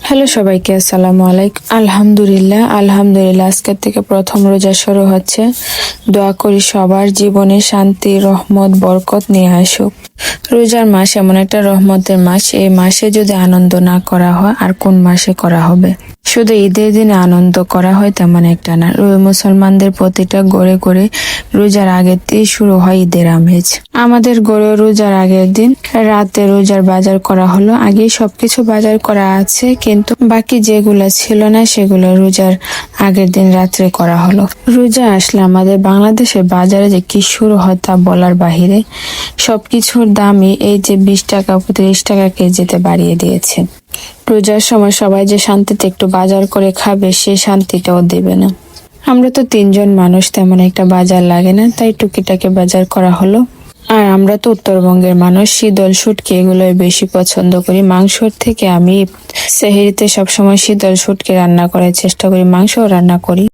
Hello সবাইকে, আসসালামু আলাইকুম। আলহামদুলিল্লাহ আজকের থেকে প্রথম রোজা শুরু হচ্ছে। দোয়া করি সবার জীবনে শান্তি, রহমত, বরকত নিয়ে আসুক। রোজার মাস এমন একটা রহমতের মাস, এই মাসে যদি আনন্দ না করা হয় আর কোন মাসে করা হবে। শুধু ঈদের দিনে আনন্দ করা হয় তেমন একটা না। মুসলমানদের প্রতিটা গড়ে গড়ে রোজার আগের দিয়ে শুরু হয় ঈদের আমেজ। আমাদের গড়ে রোজার আগের দিন রাতে রোজার বাজার করা হলো। আগেই সবকিছু বাজার করা আছে, কিন্তু বাকি যেগুলো ছিল না সেগুলো রোজার আগের দিন রাত্রে করা হলো। রোজা আসলে আমাদের বাংলাদেশের বাজারে যে কি শুরু হয় তা বলার বাহিরে। সবকিছুর দামই এই যে 20 টাকা 30 টাকা কেজিতে বাড়িয়ে দিয়েছে। রোজার সময় সবাই যে শান্তিতে একটু বাজার করে খাবে সে শান্তিটাও দেবে না। আমরা তো 3 জন মানুষ, তেমন একটা বাজার লাগে না, তাই টুকিটাকি বাজার করা হলো। আর আমরা তো উত্তরবঙ্গের মানুষ, শীতল শুটকি এগুলোই বেশি পছন্দ করি। মাংসর থেকে আমি সেহরিতে সবসময় শীতল শুটকি রান্না করার চেষ্টা করি, মাংসও রান্না করি।